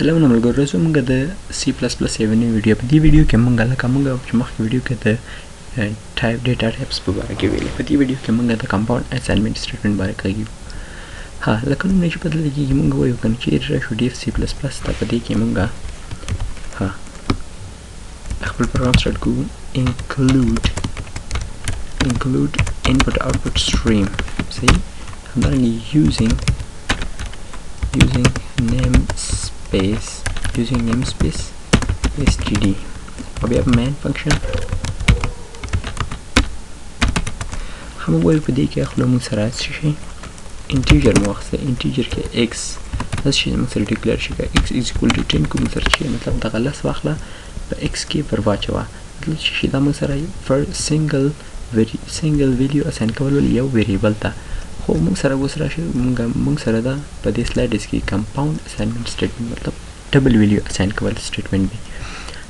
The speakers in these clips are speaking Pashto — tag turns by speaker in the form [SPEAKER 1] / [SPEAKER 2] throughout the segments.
[SPEAKER 1] سلام ملګرو زموږ د C++ یو نوی ویډیو په دې ویډیو کې موږ لکه موږ چې مخکې ویډیو کې د ټایپ ډیټا ټایپس په باره کې ویلې په دې ویډیو کې موږ د کمپاوند اساینمنت سټیټمنټ باره کې کوو لکه نوم چې بدل کېږي موږ وایو کنه چې راشو ډیف C++ ته په دې کې موږ خپل پروګرام سټارټ کوو include input output stream see همدارنګه using namespace std او بیا main function هم وایو په دې کې خپل موږ سره شي integer مؤخذه integer کې x هڅه شي موږ سره ډیکلیئر شي x is equal to 10 کوم سره شي مطلب د غلط واخله په x کې پر واچوه مطلب چې دا موږ سره for single value assign کول یو variable ته خو موږ سره اوس راشي موږ سره دا په دې سلایډز کې compound assignment statement مطلب double value assign کول statement دی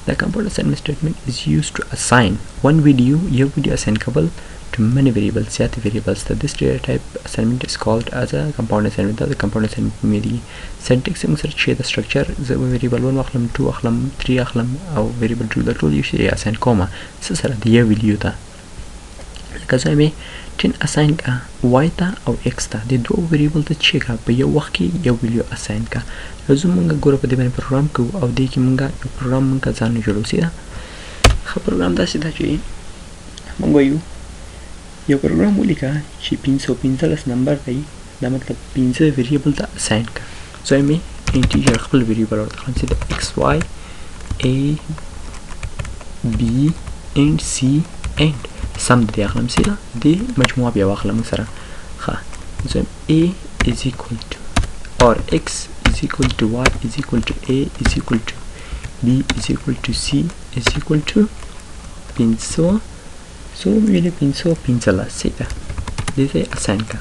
[SPEAKER 1] the compound assignment statement is used to assign one value یو value assign کول to many variables زیات variables ته this data type assignment is called as a compound assignment دا compound assignment مې syntax موږ سره چې د structure زه variable 1 اخلم 2 اخلم 3 اخلم او variable 2 د ټول یو شی assign کوم سره د یو value ته لکه زه مې 10 assign کا y ته او x ته د دوه variable ته چې کا په یو وخت کې یو value assign کا زه موږ ګوره په دې باندې پروګرام کوو او دې کې موږ پروګرام موږ ځان جوړو سیده خو پروګرام داسې دا چې موږ وایو یو پروګرام ولیکه چې 515 نمبر دی دا مطلب 15 variable ته assign کا زه مې integer خپل variable ورته خلم چې د x y a b and c and sum د اخلم سیده د مجموعه بیا واخلم سره زم a is equal to or x is equal to y is equal to a is equal to b is equal to c is equal to 500 so ویلې 515 سیده دې ته assign کا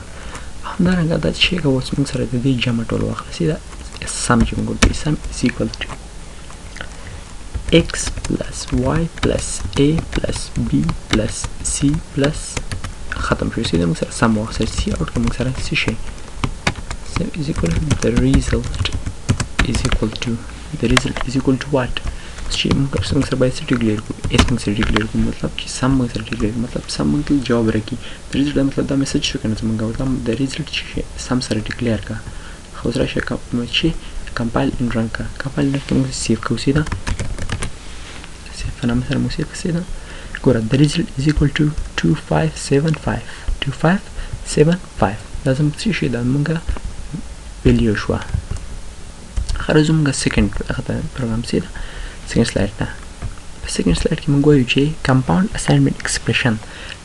[SPEAKER 1] همدارنګه دا چې اوس موږ سره د دې جمع ټول واخلو سیده sum چې موږ کوو sum is equal to x plus y plus a plus b plus c plus ختم شو سیده موږ سره سم واخلو c out کوم موږ سره څه شي sum is equal to the result is equal to what چې موږ سره باید څه ډیکلیئر کوو اس موږ سره ډیکلیئر کوو مطلب چې سم موږ سره ډیکلیئر مطلب سم موږ جواب راکړي د ریزلټ مطلب دا میسج شو کنه موږ ورته د ریزلټ چې سم سره ډیکلیئر کا خو سره شي چې کمپایل ان رن کا کمپایل نه کوم سیو کو سیده فنم سره موسیقه کسیده ګوره the result is equal to 2575 لازم څه شي دا موږ ویلیو شو خرج موږ سیکنډ پروګرام سیده سیکنډ سلایډ ته په سیکنډ سلایډ کې موږ وایو چې compound assignment expression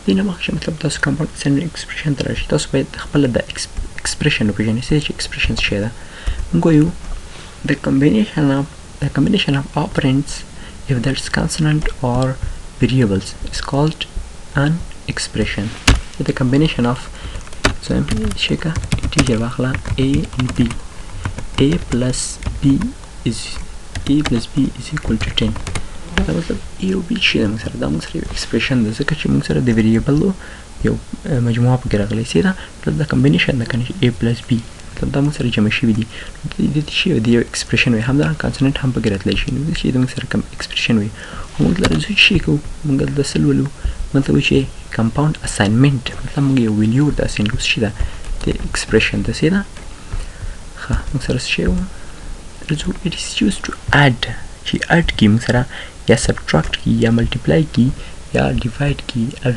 [SPEAKER 1] دینه مخکې مطلب تاسو compound assignment expression ته راشي تاسو باید خپل د expression وپېژنئ چې expression څه ده موږ وایو the combination of operands if there's consonant or variables is called an expression the combination of so sheka integer واخلا a and b a plus b is equal to 10 دا مطلب a او b چې موږ سره دا موږ سره expression ده ځکه چې موږ سره د variable یو مجموعه پکې راغلی سیده دا combination ده کنه a plus b مطلب دا موږ سره جمع شوي دي د دې شی د یو expression وي همدارنګه consonant هم پکې راتلی شي نو د شی د موږ سره کوم expression وي موږ لاره څه شي کوو موږ د سلولو مطلب چې compound assignment مطلب موږ یو value د assign کوو شي دا د expression د سیده موږ سره څه شی رجو it is used to add چې add کې موږ سره یا subtract کې یا multiply کې یا divide کې a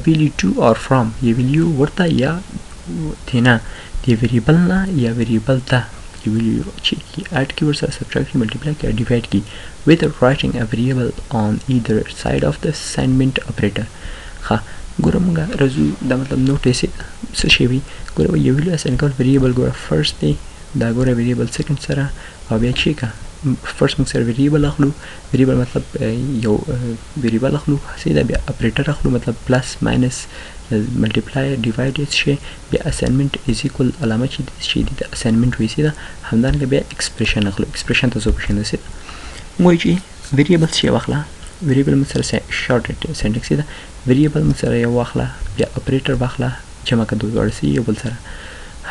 [SPEAKER 1] value to or from یا value ورته یا تینا دی variable نه یا variable ته you will check add keywords or subtract multiply or divide key without writing a variable on either side of the assignment operator ګوره موږ رزو دا مطلب نوټ څه شي وي ګوره یو ویل assign کول variable ګوره first دی دا ګوره variable second سره او بیا چې کا first موږ سره variable اخلو variable مطلب یو variable اخلو سیده بیا operator اخلو مطلب plus minus multiply divide شي بیا assignment is equal علامه چې د assignment وي سیده همدارنګه بیا expression اخلو expression تاسو پېژنئ سیده موږ چې variable شي واخله variable موږ سره shorted syntax ده variable موږ سره یو واخله بیا operator واخله جمع کړو ورسې یو بل سره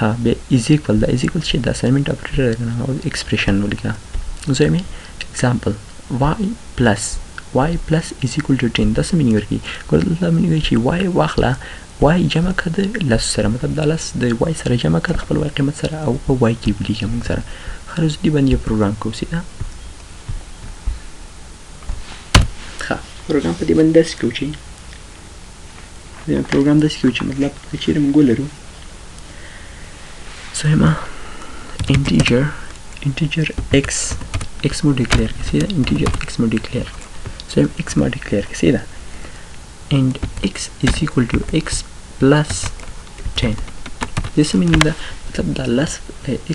[SPEAKER 1] ها بیا از ایکوال دا از ایکوال چې د اساینمنت اپریټر دی او ایکسپریشن ولیکه زه مې اگزامپل y plus is equal to 10 دا څه مینینګ ورکوي ګوره دلته مینینګ وایي چې y واخله y جمع کړه د لسو سره مطلب دا لس د y سره جمع کړه د خپل y قیمت سره او په y کې ولیکه موږ سره ښه اوس دې باندې یو پروګرام کوو سیده ښه پروګرام په دې باندې داسې کوو چې پروګرام داسې کوو چې مطلب که چیرې موږ ولرو سویما integer x مو ډیکلیئر کړئ سیده integer x مو ډیکلیئر کړئ سویم x ما ډیکلیئر کړئ سیده and x is equal to x plus 10 دې څه مینینګ ده مطلب دا لس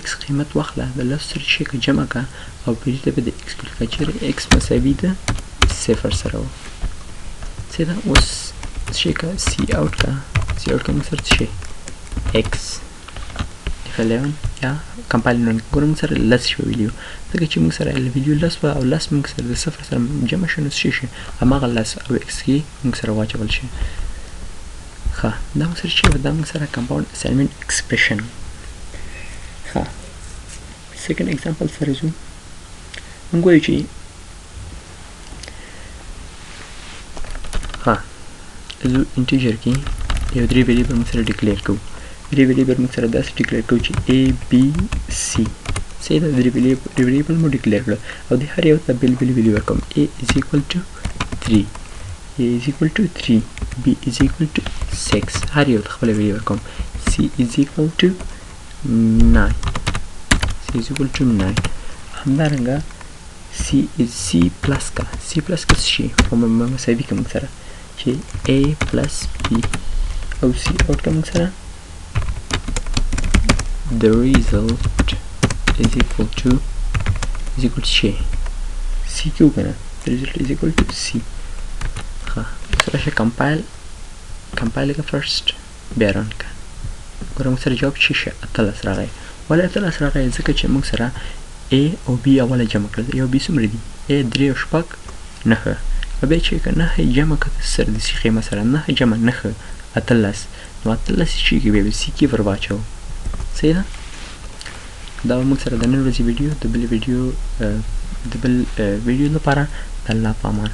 [SPEAKER 1] x قیمت واخله د لس سره چې که جمع کړه او په دې ته به د x ولیکه چیرې x مساوي د صفر سره و سیده اوس چې که سی اوټ کړه موږ سره څه شي x F11 یا کمپایل نه ګورم موږ سره لس شو ویلیو ځکه چې موږ سره ویلیو لس و او لس موږ سره د صفر سره جمع شو نو څه شي هماغه لس او x کې موږ سره واچول شي ښه دا موږ سره چې دا موږ سره کمپاوند اساینمنت ایکسپریشن ښه سیکنډ اگزامپل سره ځو موږ وایو چې ښه زه انټیجر کې یو درې ویریبل موږ سره ډیکلیئر کوو درې ویریبل موږ سره داسې ډیکلیئر کوو چې a b c سیده درې ویریبل مو ډیکلیئر کړل او د هر یو ته بېل بېل ویلیو ورکوم a is equal to 3 a is equal to 3 b is equal to 6 هر یو ته خپله ویلیو ورکوم c is equal to 9 همدارنګه c plus کا څه شي په مساوي کې موږ سره چې a plus b او c out کا موږ سره the result is equal to شي c کیو کنه the result is equal to c ها سره چې کمپایل کا فرست بیا رن کا ګوره موږ سره جواب چې شي 18 راغی ولې 18 راغی ځکه چې موږ سره a او b اوله جمع کړل یو b څومره دي a 3 او شپږ 9 او بیا چې که 9 جمع کړه سره د سی قیمه سره 9 جمع 9 18 نو 18 چې کې بیا سی کې ور واچو صحیح ده دا موږ سره د نن ورځې ویډیو د بل ویډیو لپاره د الله په امان